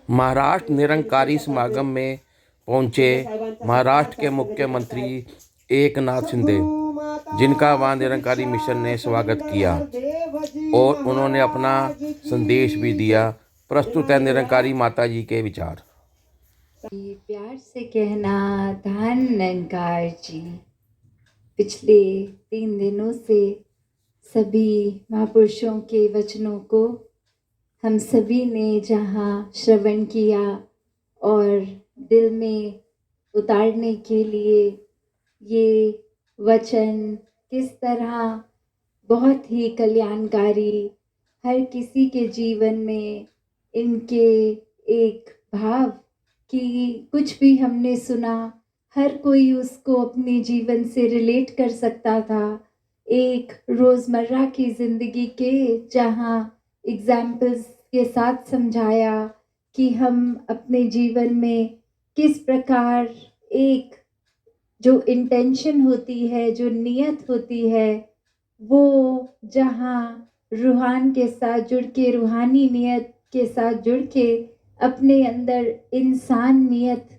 महाराष्ट्र निरंकारी समागम में पहुंचे महाराष्ट्र के मुख्यमंत्री एकनाथ शिंदे, जिनका वहां निरंकारी मिशन ने स्वागत किया और उन्होंने अपना संदेश भी दिया। प्रस्तुत है निरंकारी माताजी के विचार। प्यार से कहना, धन निरंकार जी। पिछले 3 दिनों से सभी महापुरुषों के वचनों को हम सभी ने जहाँ श्रवण किया और दिल में उतारने के लिए ये वचन किस तरह बहुत ही कल्याणकारी, हर किसी के जीवन में इनके एक भाव कि कुछ भी हमने सुना, हर कोई उसको अपने जीवन से रिलेट कर सकता था। एक रोज़मर्रा की ज़िंदगी के जहाँ एग्जाम्पल्स के साथ समझाया कि हम अपने जीवन में किस प्रकार एक जो इंटेंशन होती है, जो नियत होती है, वो जहाँ रूहान के साथ जुड़ के, रूहानी नियत के साथ जुड़ के अपने अंदर इंसान नियत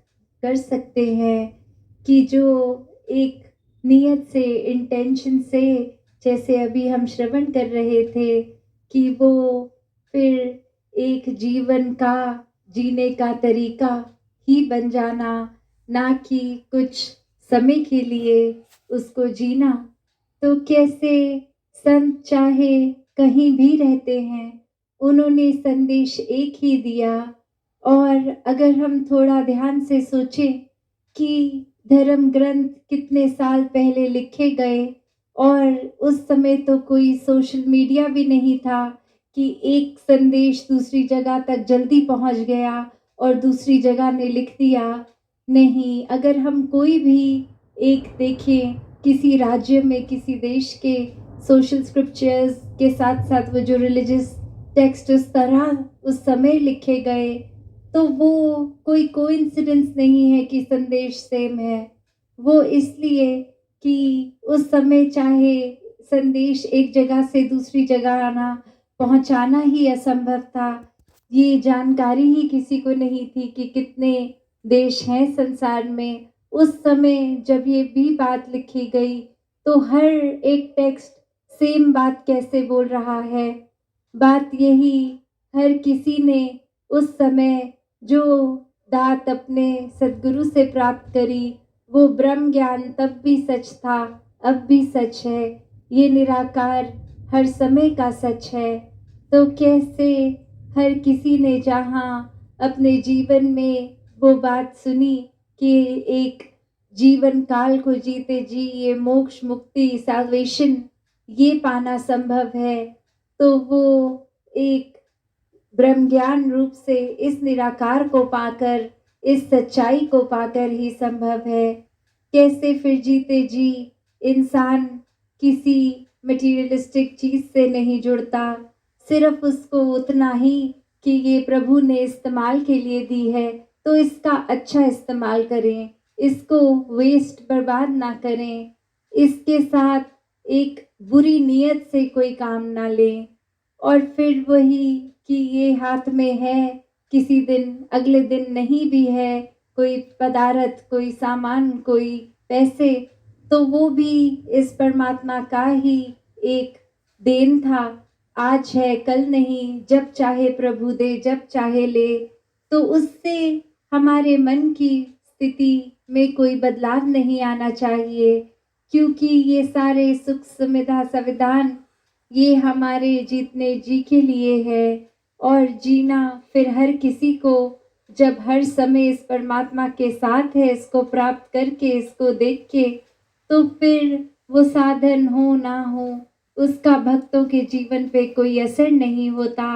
कर सकते हैं कि जो एक नियत से, इंटेंशन से, जैसे अभी हम श्रवण कर रहे थे कि वो फिर एक जीवन का जीने का तरीका ही बन जाना, ना कि कुछ समय के लिए उसको जीना। तो कैसे संत चाहे कहीं भी रहते हैं, उन्होंने संदेश एक ही दिया। और अगर हम थोड़ा ध्यान से सोचें कि धर्म ग्रंथ कितने साल पहले लिखे गए और उस समय तो कोई सोशल मीडिया भी नहीं था कि एक संदेश दूसरी जगह तक जल्दी पहुंच गया और दूसरी जगह ने लिख दिया। नहीं, अगर हम कोई भी एक देखें किसी राज्य में, किसी देश के सोशल स्क्रिप्चर्स के साथ साथ वो जो रिलीजियस टेक्स्ट उस तरह उस समय लिखे गए, तो वो कोई कोइंसिडेंस नहीं है कि संदेश सेम है। वो इसलिए कि उस समय चाहे संदेश एक जगह से दूसरी जगह आना, पहुंचाना ही असंभव था। ये जानकारी ही किसी को नहीं थी कि कितने देश हैं संसार में। उस समय जब ये भी बात लिखी गई तो हर एक टेक्स्ट सेम बात कैसे बोल रहा है। बात यही, हर किसी ने उस समय जो दात अपने सद्गुरु से प्राप्त करी, वो ब्रह्म ज्ञान तब भी सच था, अब भी सच है। ये निराकार हर समय का सच है। तो कैसे हर किसी ने जहाँ अपने जीवन में वो बात सुनी कि एक जीवन काल को जीते जी ये मोक्ष, मुक्ति, सैल्वेशन ये पाना संभव है, तो वो एक ब्रह्म ज्ञान रूप से इस निराकार को पाकर, इस सच्चाई को पाकर ही संभव है। कैसे फिर जीते जी इंसान किसी मटेरियलिस्टिक चीज से नहीं जुड़ता, सिर्फ उसको उतना ही कि ये प्रभु ने इस्तेमाल के लिए दी है तो इसका अच्छा इस्तेमाल करें, इसको वेस्ट बर्बाद ना करें, इसके साथ एक बुरी नीयत से कोई काम ना लें। और फिर वही कि ये हाथ में है, किसी दिन अगले दिन नहीं भी है, कोई पदार्थ, कोई सामान, कोई पैसे, तो वो भी इस परमात्मा का ही एक देन था। आज है कल नहीं, जब चाहे प्रभु दे, जब चाहे ले। तो उससे हमारे मन की स्थिति में कोई बदलाव नहीं आना चाहिए, क्योंकि ये सारे सुख सुविधा संविधान ये हमारे जीतने जी के लिए है। और जीना फिर हर किसी को, जब हर समय इस परमात्मा के साथ है, इसको प्राप्त करके, इसको देख के, तो फिर वो साधन हो ना हो उसका भक्तों के जीवन पे कोई असर नहीं होता।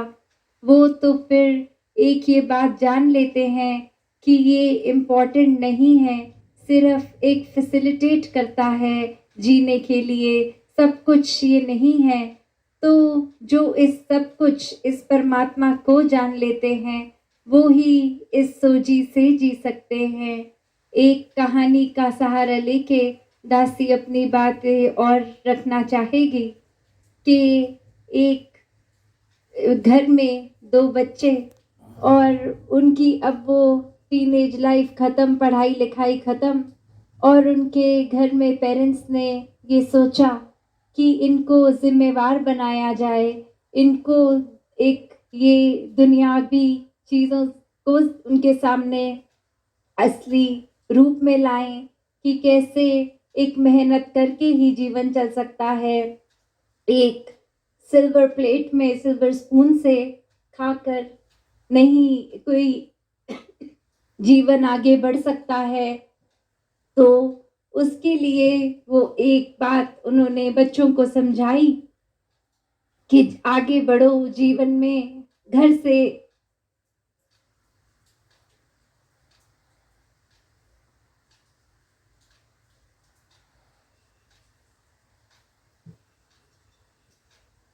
वो तो फिर एक ये बात जान लेते हैं कि ये इम्पोर्टेंट नहीं है, सिर्फ एक फैसिलिटेट करता है जीने के लिए, सब कुछ ये नहीं है। तो जो इस सब कुछ, इस परमात्मा को जान लेते हैं, वो ही इस सोजी से जी सकते हैं। एक कहानी का सहारा लेके दासी अपनी बातें और रखना चाहेगी। कि एक घर में 2 बच्चे और उनकी अब वो टीनेज लाइफ ख़त्म, पढ़ाई लिखाई ख़त्म, और उनके घर में पेरेंट्स ने ये सोचा कि इनको ज़िम्मेवार बनाया जाए, इनको एक ये दुनियावी चीज़ों को उनके सामने असली रूप में लाएं कि कैसे एक मेहनत करके ही जीवन चल सकता है। एक सिल्वर प्लेट में सिल्वर स्पून से खाकर नहीं कोई जीवन आगे बढ़ सकता है। तो उसके लिए वो एक बात उन्होंने बच्चों को समझाई कि आगे बढ़ो जीवन में, घर से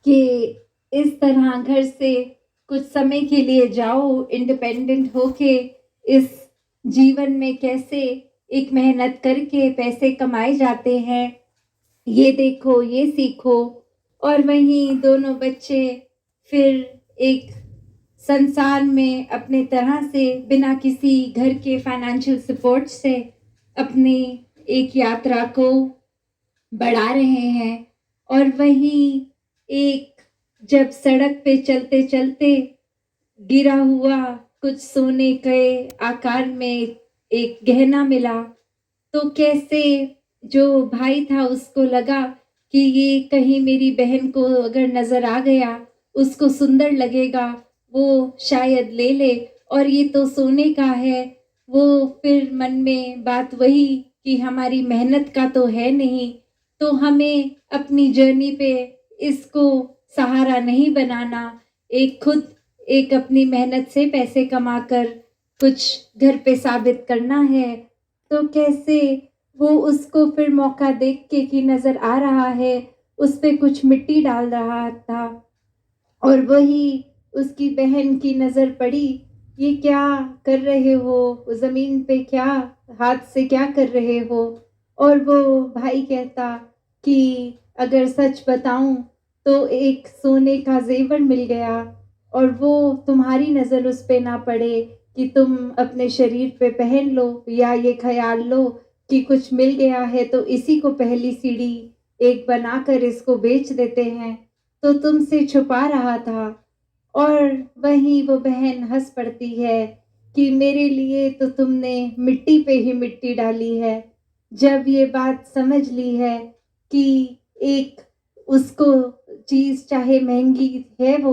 कि इस तरह घर से कुछ समय के लिए जाओ, इंडिपेंडेंट होके इस जीवन में कैसे एक मेहनत करके पैसे कमाए जाते हैं, ये देखो, ये सीखो। और वहीं दोनों बच्चे फिर एक संसार में अपने तरह से बिना किसी घर के फाइनेंशियल सपोर्ट से अपनी एक यात्रा को बढ़ा रहे हैं। और वहीं एक जब सड़क पे चलते चलते गिरा हुआ कुछ सोने के आकार में एक गहना मिला, तो कैसे जो भाई था उसको लगा कि ये कहीं मेरी बहन को अगर नज़र आ गया, उसको सुंदर लगेगा, वो शायद ले ले, और ये तो सोने का है। वो फिर मन में बात वही कि हमारी मेहनत का तो है नहीं, तो हमें अपनी जर्नी पे इसको सहारा नहीं बनाना, एक खुद एक अपनी मेहनत से पैसे कमाकर कुछ घर पे साबित करना है। तो कैसे वो उसको फिर मौका देख के कि नज़र आ रहा है, उस पे कुछ मिट्टी डाल रहा था, और वही उसकी बहन की नज़र पड़ी, ये क्या कर रहे हो? ज़मीन पे क्या हाथ से क्या कर रहे हो? और वो भाई कहता कि अगर सच बताऊँ तो एक सोने का ज़ेवर मिल गया, और वो तुम्हारी नज़र उस पे ना पड़े कि तुम अपने शरीर पे पहन लो, या ये ख़्याल लो कि कुछ मिल गया है तो इसी को पहली सीढ़ी एक बनाकर इसको बेच देते हैं, तो तुमसे छुपा रहा था। और वहीं वो बहन हँस पड़ती है कि मेरे लिए तो तुमने मिट्टी पे ही मिट्टी डाली है। जब ये बात समझ ली है कि एक उसको चीज़ चाहे महँगी है वो,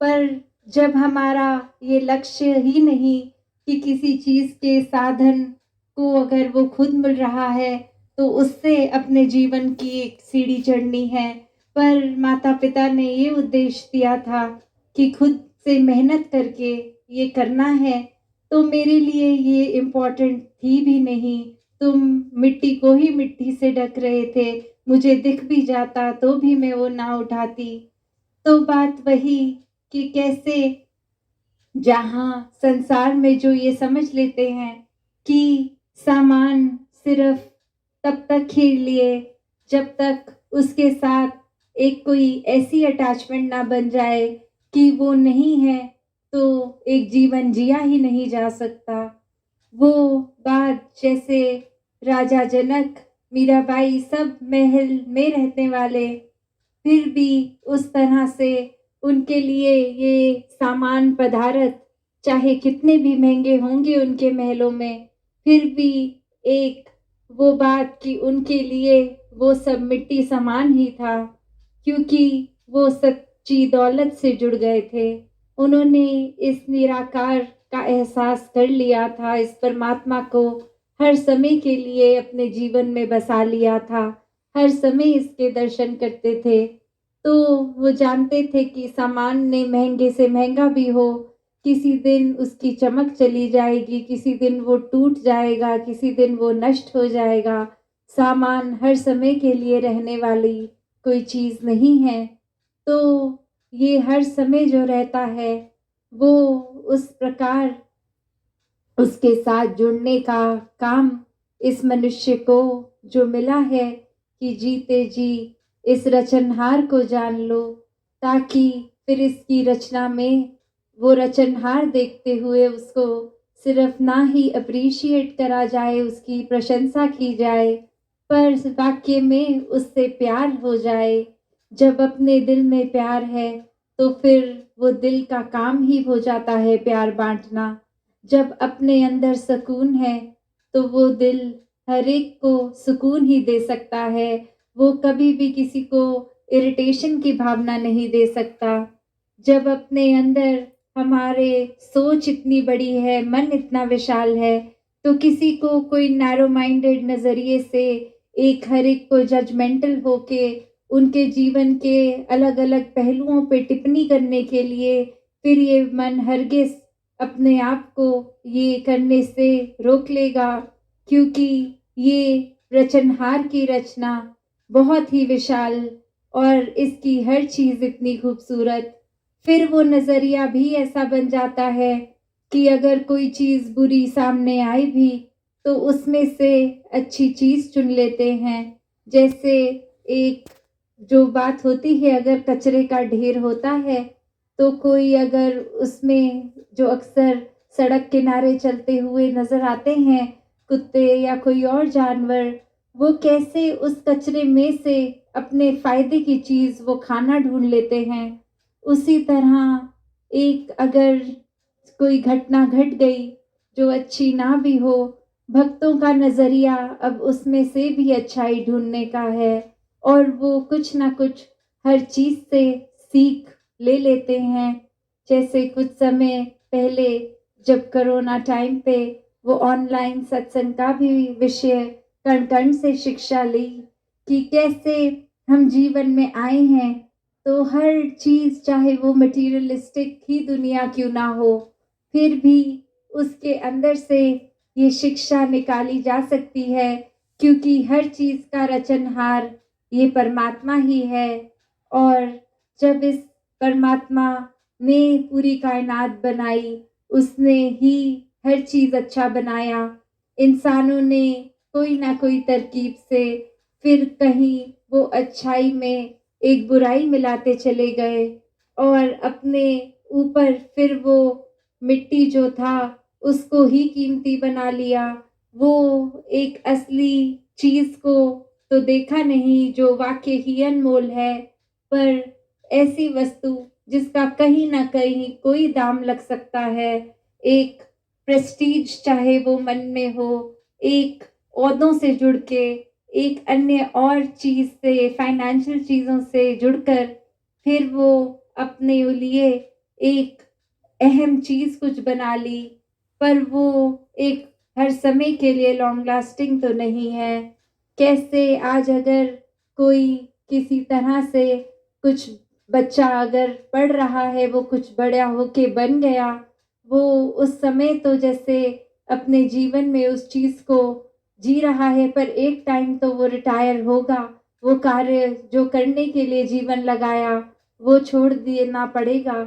पर जब हमारा ये लक्ष्य ही नहीं कि किसी चीज़ के साधन को अगर वो खुद मिल रहा है, तो उससे अपने जीवन की एक सीढ़ी चढ़नी है। पर माता-पिता ने ये उद्देश्य दिया था कि खुद से मेहनत करके ये करना है, तो मेरे लिए ये इम्पोर्टेंट थी भी नहीं। तुम मिट्टी को ही मिट्टी से ढक रहे थे, मुझे दिख भी जाता तो भी मैं वो ना उठाती। तो बात वही कि कैसे जहाँ संसार में जो ये समझ लेते हैं कि सामान सिर्फ तब तक ही लिए जब तक उसके साथ एक कोई ऐसी अटैचमेंट ना बन जाए कि वो नहीं है, तो एक जीवन जिया ही नहीं जा सकता। वो बात जैसे राजा जनक, मीराबाई सब महल में रहने वाले, फिर भी उस तरह से उनके लिए ये सामान पदार्थ चाहे कितने भी महँगे होंगे उनके महलों में, फिर भी एक वो बात कि उनके लिए वो सब मिट्टी समान ही था, क्योंकि वो सच्ची दौलत से जुड़ गए थे। उन्होंने इस निराकार का एहसास कर लिया था, इस परमात्मा को हर समय के लिए अपने जीवन में बसा लिया था, हर समय इसके दर्शन करते थे। तो वो जानते थे कि सामान्य महँगे से महँगा भी हो, किसी दिन उसकी चमक चली जाएगी, किसी दिन वो टूट जाएगा, किसी दिन वो नष्ट हो जाएगा। सामान हर समय के लिए रहने वाली कोई चीज़ नहीं है। तो ये हर समय जो रहता है, वो उस प्रकार उसके साथ जुड़ने का काम इस मनुष्य को जो मिला है कि जीते जी इस रचनहार को जान लो, ताकि फिर इसकी रचना में वो रचनहार देखते हुए उसको सिर्फ ना ही अप्रिशिएट करा जाए, उसकी प्रशंसा की जाए, पर वाक़ई में उससे प्यार हो जाए। जब अपने दिल में प्यार है, तो फिर वो दिल का काम ही हो जाता है प्यार बाँटना। जब अपने अंदर सुकून है, तो वो दिल हर एक को सुकून ही दे सकता है। वो कभी भी किसी को इरिटेशन की भावना नहीं दे सकता। जब अपने अंदर हमारे सोच इतनी बड़ी है, मन इतना विशाल है, तो किसी को कोई नैरो माइंडेड नज़रिए से एक हर एक को जजमेंटल होके उनके जीवन के अलग-अलग पहलुओं पे टिप्पणी करने के लिए फिर ये मन हरगिज़ अपने आप को ये करने से रोक लेगा, क्योंकि ये रचनहार की रचना बहुत ही विशाल और इसकी हर चीज़ इतनी खूबसूरत। फिर वो नज़रिया भी ऐसा बन जाता है कि अगर कोई चीज़ बुरी सामने आए भी, तो उसमें से अच्छी चीज़ चुन लेते हैं। जैसे एक जो बात होती है, अगर कचरे का ढेर होता है, तो कोई अगर उसमें जो अक्सर सड़क किनारे चलते हुए नज़र आते हैं, कुत्ते या कोई और जानवर, वो कैसे उस कचरे में से अपने फ़ायदे की चीज़ वो खाना ढूँढ लेते हैं। उसी तरह एक अगर कोई घटना घट गई, जो अच्छी ना भी हो, भक्तों का नज़रिया अब उसमें से भी अच्छाई ढूँढने का है और वो कुछ ना कुछ हर चीज़ से सीख ले लेते हैं। जैसे कुछ समय पहले जब कोरोना टाइम पे वो ऑनलाइन सत्संग का भी विषय कण-कण से शिक्षा ली कि कैसे हम जीवन में आए हैं, तो हर चीज़ चाहे वो मटीरियलिस्टिक ही दुनिया क्यों ना हो, फिर भी उसके अंदर से ये शिक्षा निकाली जा सकती है, क्योंकि हर चीज़ का रचनहार ये परमात्मा ही है। और जब इस परमात्मा ने पूरी कायनात बनाई, उसने ही हर चीज़ अच्छा बनाया। इंसानों ने कोई ना कोई तरकीब से फिर कहीं वो अच्छाई में एक बुराई मिलाते चले गए और अपने ऊपर फिर वो मिट्टी जो था, उसको ही कीमती बना लिया। वो एक असली चीज़ को तो देखा नहीं जो वाक़ई ही अनमोल है, पर ऐसी वस्तु जिसका कहीं न कहीं कोई दाम लग सकता है, एक प्रेस्टीज चाहे वो मन में हो, एक ओहदों से जुड़ के, एक अन्य और चीज़ से फाइनेंशियल चीज़ों से जुड़कर फिर वो अपने लिए एक अहम चीज़ कुछ बना ली, पर वो एक हर समय के लिए लॉन्ग लास्टिंग तो नहीं है। कैसे आज अगर कोई किसी तरह से कुछ बच्चा अगर पढ़ रहा है, वो कुछ बड़ा होके बन गया, वो उस समय तो जैसे अपने जीवन में उस चीज़ को जी रहा है, पर एक टाइम तो वो रिटायर होगा। वो कार्य जो करने के लिए जीवन लगाया, वो छोड़ देना पड़ेगा।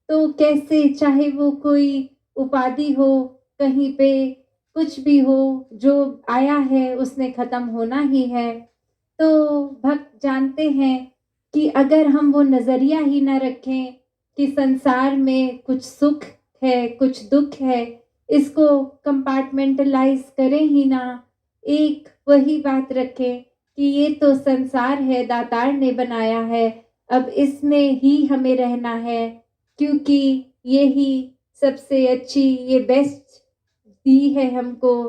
तो कैसे चाहे वो कोई उपाधि हो, कहीं पे कुछ भी हो, जो आया है उसने ख़त्म होना ही है। तो भक्त जानते हैं कि अगर हम वो नज़रिया ही ना रखें कि संसार में कुछ सुख है, कुछ दुःख है, इसको कंपार्टमेंटलाइज़ करें ही ना, एक वही बात रखें कि ये तो संसार है, दातार ने बनाया है, अब इसमें ही हमें रहना है, क्योंकि ये ही सबसे अच्छी, ये बेस्ट दी है हमको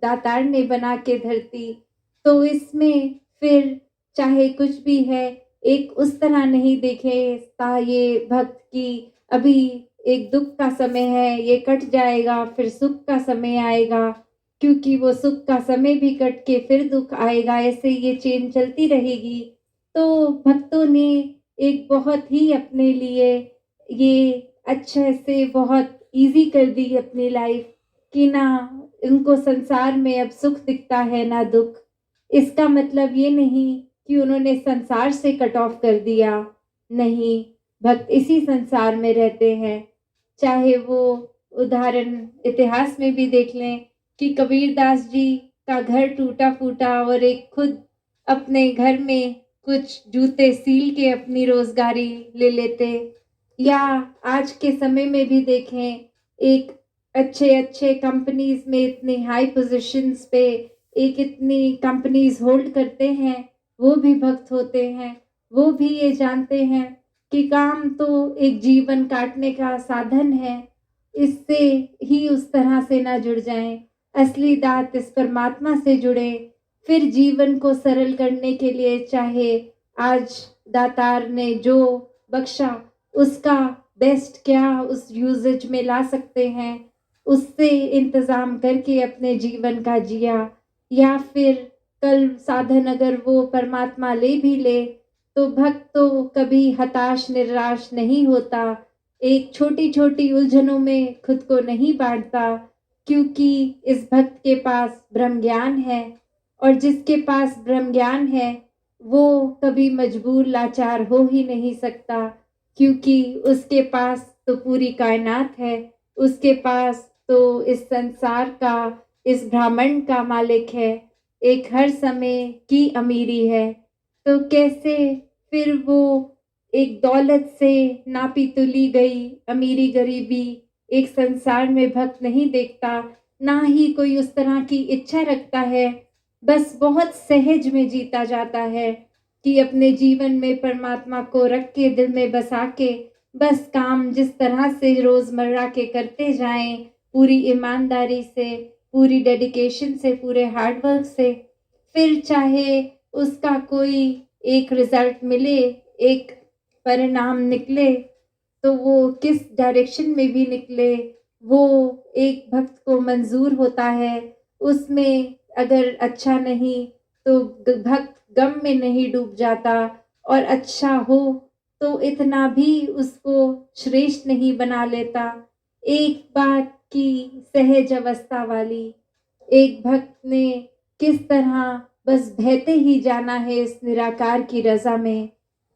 दातार ने बना के धरती। तो इसमें फिर चाहे कुछ भी है, एक उस तरह नहीं देखेता ये भक्त कि अभी एक दुःख का समय है, ये कट जाएगा, फिर सुख का समय आएगा, क्योंकि वो सुख का समय भी कट के फिर दुःख आएगा, ऐसे ये चेन चलती रहेगी। तो भक्तों ने एक बहुत ही अपने लिए ये अच्छे से बहुत ईज़ी कर दी अपनी लाइफ़ कि ना उनको संसार में अब सुख दिखता है ना दुःख। इसका मतलब ये नहीं कि उन्होंने संसार से कट ऑफ कर दिया, नहीं, भक्त इसी संसार में रहते हैं। चाहे वो उदाहरण इतिहास में भी देख लें कि कबीरदास जी का घर टूटा-फूटा और एक खुद अपने घर में कुछ जूते सील के अपनी रोज़गारी ले लेते, या आज के समय में भी देखें, एक अच्छे-अच्छे कंपनीज़ में इतनी हाई पोज़ीशंस पे एक इतनी कंपनीज़ होल्ड करते हैं, वो भी भक्त होते हैं। वो भी ये जानते हैं कि काम तो एक जीवन काटने का साधन है, इससे ही उस तरह से ना जुड़ जाएँ। असली दात इस परमात्मा से जुड़ें, फिर जीवन को सरल करने के लिए चाहे आज दातार ने जो बख्शा उसका बेस्ट क्या उस यूसेज में ला सकते हैं, उससे इंतज़ाम करके अपने जीवन का जिया, या फिर कल साधन अगर वो परमात्मा ले भी ले, तो भक्त तो कभी हताश निराश नहीं होता, एक छोटी-छोटी उलझनों में खुद को नहीं बाँटता, क्योंकि इस भक्त के पास ब्रह्म ज्ञान है, और जिसके पास ब्रह्म ज्ञान है, वो कभी मजबूर लाचार हो ही नहीं सकता, क्योंकि उसके पास तो पूरी कायनात है, उसके पास तो इस संसार का, इस ब्रह्मांड का मालिक है, एक हर समय की अमीरी है। तो कैसे फिर वो एक दौलत से नापी-तुली गई अमीरी-गरीबी एक संसार में भक्त नहीं देखता, ना ही कोई उस तरह की इच्छा रखता है, बस बहुत सहज में जीता जाता है कि अपने जीवन में परमात्मा को रख के दिल में बसा के बस काम जिस तरह से रोज़मर्रा के करते जाएँ, पूरी ईमानदारी से, पूरी डेडिकेशन से, पूरे हार्ड वर्क से, फिर चाहे उसका कोई एक रिज़ल्ट मिले, एक परिणाम निकले, तो वो किस डायरेक्शन में भी निकले, वो एक भक्त को मंज़ूर होता है। उसमें अगर अच्छा नहीं, तो भक्त गम में नहीं डूब जाता, और अच्छा हो, तो इतना भी उसको श्रेष्ठ नहीं बना लेता। एक बात की सहज अवस्था वाली, एक भक्त ने किस तरह बस बहते ही जाना है इस निराकार की रज़ा में।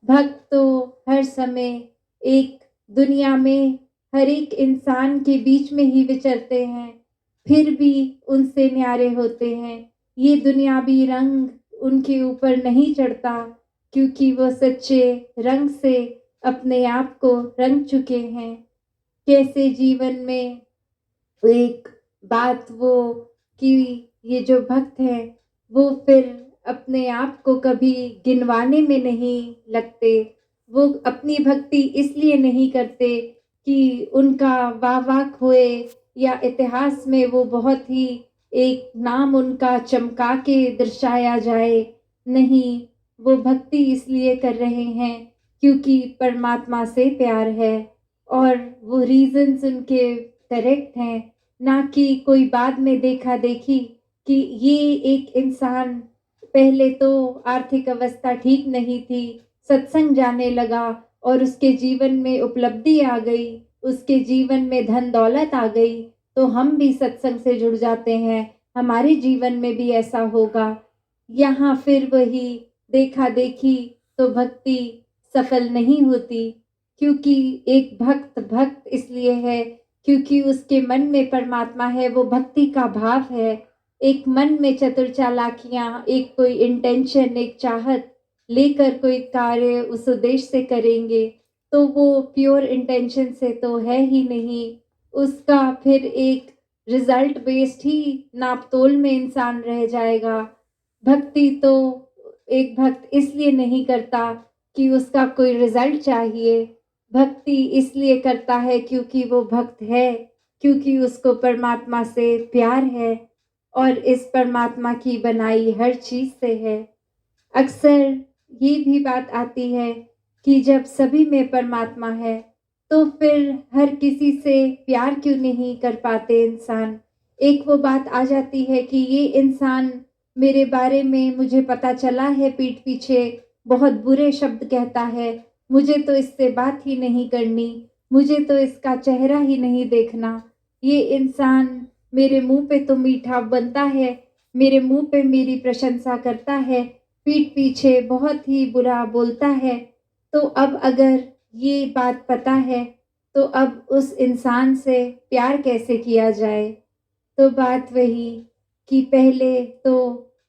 भक्त तो हर समय एक दुनिया में हर एक इंसान के बीच में ही विचरते हैं, फिर भी उनसे न्यारे होते हैं। ये दुनियावी रंग उनके ऊपर नहीं चढ़ता, क्योंकि वो सच्चे रंग से अपने आप को रंग चुके हैं। कैसे जीवन में एक बात वो कि ये जो भक्त हैं, वो फिर अपने आप को कभी गिनवाने में नहीं लगते। वो अपनी भक्ति इसलिए नहीं करते कि उनका वाह-वाह होए, या इतिहास में वो बहुत ही एक नाम उनका चमका के दर्शाया जाए। नहीं, वो भक्ति इसलिए कर रहे हैं क्योंकि परमात्मा से प्यार है, और वो रीज़न्स उनके करेक्ट हैं, ना कि कोई बाद में देखा-देखी कि ये एक इंसान पहले तो आर्थिक अवस्था ठीक नहीं थी, सत्संग जाने लगा और उसके जीवन में उपलब्धि आ गई, उसके जीवन में धन-दौलत आ गई, तो हम भी सत्संग से जुड़ जाते हैं, हमारे जीवन में भी ऐसा होगा। यहाँ फिर वही देखा-देखी, तो भक्ति सफल नहीं होती, क्योंकि एक भक्त भक्त इसलिए है क्योंकि उसके मन में परमात्मा है, वो भक्ति का भाव है। एक मन में चतुर चालाकियाँ, एक कोई इंटेंशन, एक चाहत लेकर कोई कार्य उस उद्देश्य से करेंगे, तो वो प्योर इंटेंशन से तो है ही नहीं। उसका फिर एक रिज़ल्ट बेस्ड ही नाप-तोल में इंसान रह जाएगा। भक्ति तो एक भक्त इसलिए नहीं करता कि उसका कोई रिज़ल्ट चाहिए, भक्ति इसलिए करता है क्योंकि वो भक्त है, क्योंकि उसको परमात्मा से प्यार है, और इस परमात्मा की बनाई हर चीज़ से है। अक्सर ये भी बात आती है कि जब सभी में परमात्मा है, तो फिर हर किसी से प्यार क्यों नहीं कर पाते इंसान? एक वो बात आ जाती है कि ये इंसान मेरे बारे में मुझे पता चला है पीठ पीछे बहुत बुरे शब्द कहता है, मुझे तो इससे बात ही नहीं करनी, मुझे तो इसका चेहरा ही नहीं देखना। ये इंसान मेरे मुँह पे तो मीठा बनता है, मेरे मुँह पे मेरी प्रशंसा करता है, पीठ पीछे बहुत ही बुरा बोलता है। तो अब अगर ये बात पता है, तो अब उस इंसान से प्यार कैसे किया जाए? तो बात वही कि पहले तो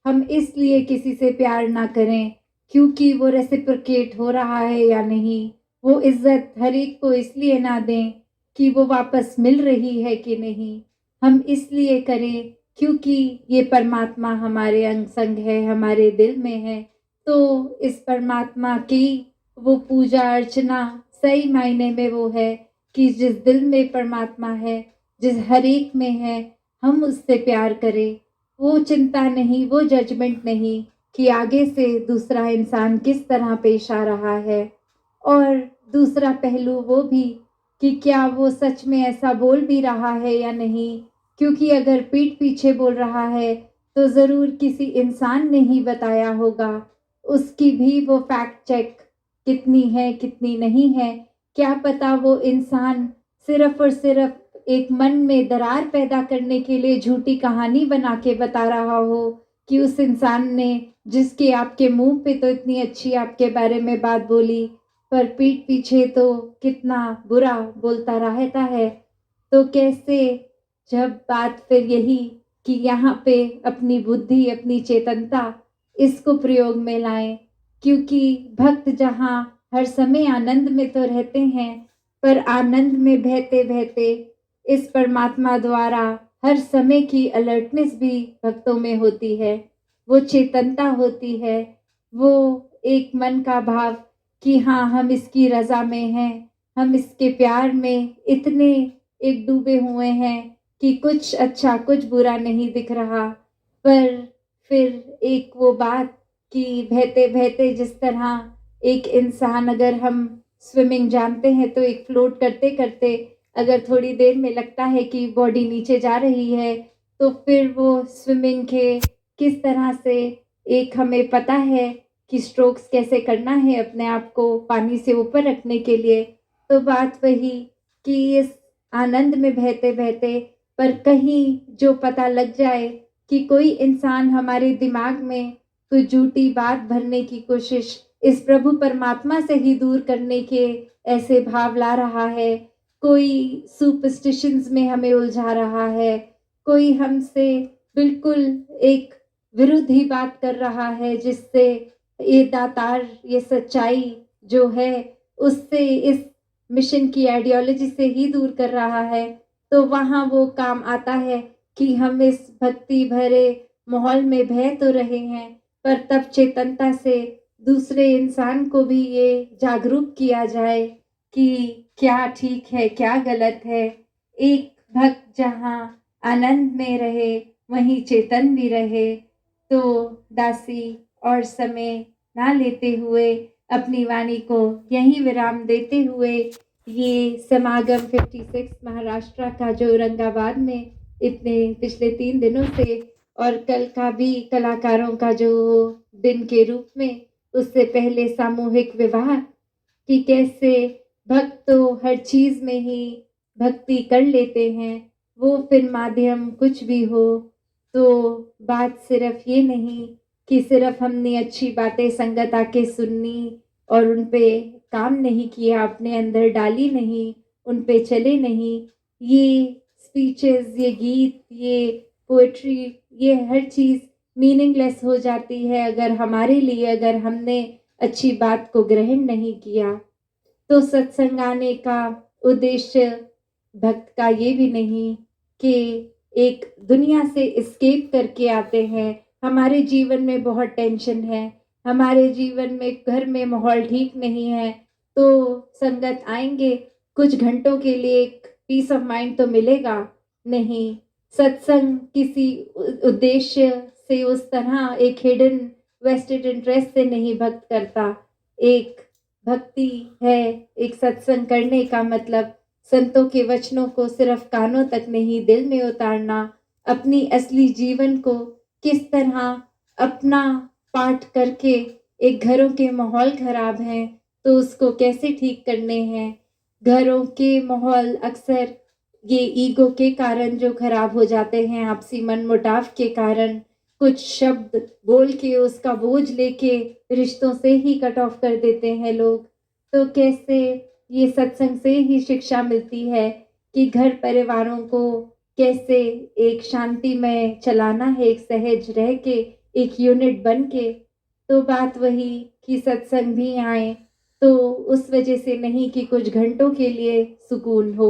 हम इसलिए किसी से प्यार ना करें क्योंकि वो रेसिप्रोकेट हो रहा है या नहीं, वो इज़्ज़त हर एक को इसलिए ना दें कि वो वापस मिल रही है कि नहीं, हम इसलिए करें क्योंकि ये परमात्मा हमारे अंग संग है, हमारे दिल में है। तो इस परमात्मा की वो पूजा अर्चना सही मायने में वो है कि जिस दिल में परमात्मा है, जिस हर एक में है, हम उससे प्यार करें। वो चिंता नहीं, वो जजमेंट नहीं कि आगे से दूसरा इंसान किस तरह पेश आ रहा है। और दूसरा पहलू वो भी कि क्या वो सच में ऐसा बोल भी रहा है या नहीं, क्योंकि अगर पीठ पीछे बोल रहा है, तो ज़रूर किसी इंसान ने ही बताया होगा। उसकी भी वो फैक्ट चेक कितनी है, कितनी नहीं है, क्या पता वो इंसान सिर्फ़ और सिर्फ़ एक मन में दरार पैदा करने के लिए झूठी कहानी बना के बता रहा हो कि उस इंसान ने जिसके आपके मुँह पे तो इतनी अच्छी आपके बारे में बात बोली, पर पीठ पीछे तो कितना बुरा बोलता रहता है। तो कैसे जब बात फिर यही कि यहाँ पे अपनी बुद्धि, अपनी चेतनता इसको प्रयोग में लाएँ, क्योंकि भक्त जहाँ हर समय आनंद में तो रहते हैं, पर आनंद में बहते-बहते इस परमात्मा द्वारा हर समय की अलर्टनेस भी भक्तों में होती है। वो चेतनता होती है, वो एक मन का भाव कि हाँ, हम इसकी रज़ा में हैं, हम इसके प्यार में इतने एक डूबे हुए हैं कि कुछ अच्छा, कुछ बुरा नहीं दिख रहा। पर फिर एक वो बात कि बहते-बहते जिस तरह एक इंसान अगर हम स्विमिंग जानते हैं तो एक फ्लोट करते-करते अगर थोड़ी देर में लगता है कि बॉडी नीचे जा रही है, तो फिर वो स्विमिंग के किस तरह से एक हमें पता है कि स्ट्रोक्स कैसे करना है अपने आप को पानी से ऊपर रखने के लिए। तो बात वही कि इस आनंद में बहते-बहते पर कहीं जो पता लग जाए कि कोई इंसान हमारे दिमाग में कोई झूठी बात भरने की कोशिश इस प्रभु परमात्मा से ही दूर करने के ऐसे भाव ला रहा है, कोई सुपरस्टिशंस में हमें उलझा रहा है, कोई हमसे बिल्कुल एक विरुद्ध ही बात कर रहा है जिससे ये दातार, ये सच्चाई जो है उससे इस मिशन की आइडियोलॉजी से ही दूर कर रहा है, तो वहाँ वो काम आता है कि हम इस भक्ति भरे माहौल में बह तो रहे हैं, पर तब चेतनता से दूसरे इंसान को भी ये जागरूक किया जाए कि क्या ठीक है, क्या गलत है। एक भक्त जहाँ आनंद में रहे, वहीं चेतन भी रहे। तो दासी और समय ना लेते हुए अपनी वाणी को यहीं विराम देते हुए ये समागम 56 महाराष्ट्र का जो औरंगाबाद में इतने पिछले 3 दिनों से और कल का भी कलाकारों का जो दिन के रूप में उससे पहले सामूहिक विवाह कि कैसे भक्त तो हर चीज़ में ही भक्ति कर लेते हैं, वो फिर माध्यम कुछ भी हो, तो बात सिर्फ़ ये नहीं कि सिर्फ़ हमने अच्छी बातें संगत आके सुनी और उन पे काम नहीं किया, अपने अंदर डाली नहीं, उन पे चले नहीं। ये स्पीचेज़, ये गीत, ये पोएट्री, ये हर चीज़ मीनिंगलेस हो जाती है अगर हमारे लिए अगर हमने अच्छी बात को ग्रहण नहीं किया। तो सत्संग आने का उद्देश्य भक्त का ये भी नहीं कि एक दुनिया से एस्केप करके आते हैं। हमारे जीवन में बहुत टेंशन है, हमारे जीवन में घर में माहौल ठीक नहीं है, तो संगत आएँगे, कुछ घंटों के लिए एक पीस ऑफ माइंड तो मिलेगा, नहीं। सत्संग किसी उद्देश्य से उस तरह एक हिडन वेस्टेड इंटरेस्ट से नहीं भक्त करता। एक भक्ति है, एक सत्संग करने का मतलब संतों के वचनों को सिर्फ कानों तक नहीं दिल में उतारना, अपनी असली जीवन को किस तरह अपना पाठ करके एक घरों के माहौल खराब हैं, तो उसको कैसे ठीक करने हैं। घरों के माहौल अक्सर ये ईगो के कारण जो खराब हो जाते हैं, आपसी मनमुटाव के कारण, कुछ शब्द बोल के उसका बोझ लेके रिश्तों से ही कट ऑफ कर देते हैं लोग। तो कैसे ये सत्संग से ही शिक्षा मिलती है कि घर परिवारों को कैसे एक शांति में चलाना है, एक सहज रह के, एक यूनिट बन के। तो बात वही कि सत्संग भी आए तो उस वजह से नहीं कि कुछ घंटों के लिए सुकून हो।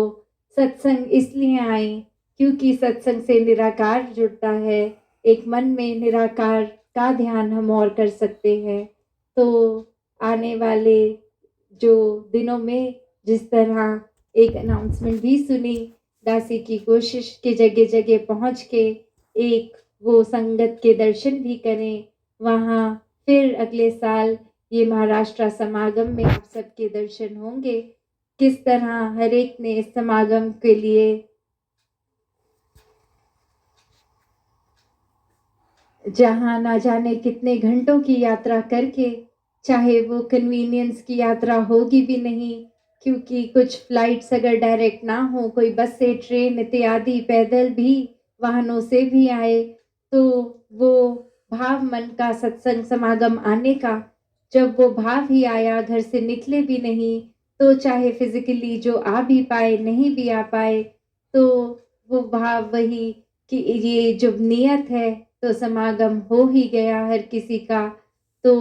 सत्संग इसलिए आए क्योंकि सत्संग से निराकार जुड़ता है। एक मन में निराकार का ध्यान हम और कर सकते हैं। तो आने वाले जो दिनों में जिस तरह एक अनाउंसमेंट भी सुनी, दासी की कोशिश कि जगह जगह पहुंच के एक वो संगत के दर्शन भी करें। वहाँ फिर अगले साल ये महाराष्ट्र समागम में आप सबके दर्शन होंगे। किस तरह हर एक ने इस समागम के लिए जहाँ ना जाने कितने घंटों की यात्रा करके, चाहे वो कन्वीनियंस की यात्रा होगी भी नहीं, क्योंकि कुछ फ्लाइट्स अगर डायरेक्ट ना हो, कोई बस से, ट्रेन इत्यादि पैदल भी वाहनों से भी आए, तो वो भाव मन का सत्संग समागम आने का, जब वो भाव ही आया, घर से निकले भी नहीं, तो चाहे फिजिकली जो आ भी पाए, नहीं भी आ पाए, तो वो भाव वही कि ये जब नियत है तो समागम हो ही गया हर किसी का। तो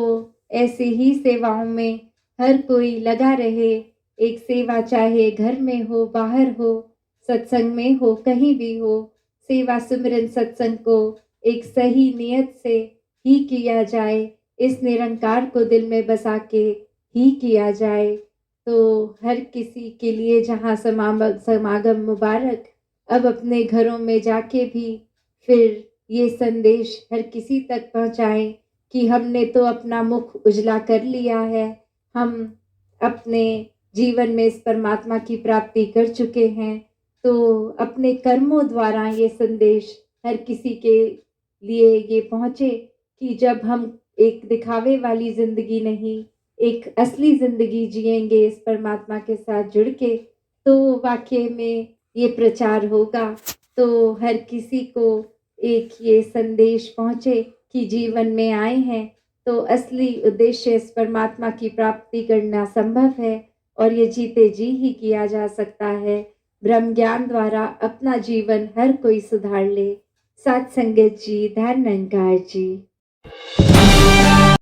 ऐसे ही सेवाओं में हर कोई लगा रहे। एक सेवा चाहे घर में हो, बाहर हो, सत्संग में हो, कहीं भी हो, सेवा सिमरन सत्संग को एक सही नियत से ही किया जाए, इस निरंकार को दिल में बसा के ही किया जाए। तो हर किसी के लिए जहाँ समागम मुबारक, अब अपने घरों में जाके भी फिर ये संदेश हर किसी तक पहुँचाएँ कि हमने तो अपना मुख उजला कर लिया है। हम अपने जीवन में इस परमात्मा की प्राप्ति कर चुके हैं। तो अपने कर्मों द्वारा ये संदेश हर किसी के लिए ये पहुँचे कि जब हम एक दिखावे वाली ज़िंदगी नहीं, एक असली ज़िंदगी जिएँगे इस परमात्मा के साथ जुड़ के, तो वाक़ई में ये प्रचार होगा। तो हर किसी को एक ये संदेश पहुँचे कि जीवन में आए हैं तो असली उद्देश्य इस परमात्मा की प्राप्ति करना संभव है और ये जीते जी ही किया जा सकता है। ब्रह्म ज्ञान द्वारा अपना जीवन हर कोई सुधार ले। साथ संगत जी, धन निरंकार जी।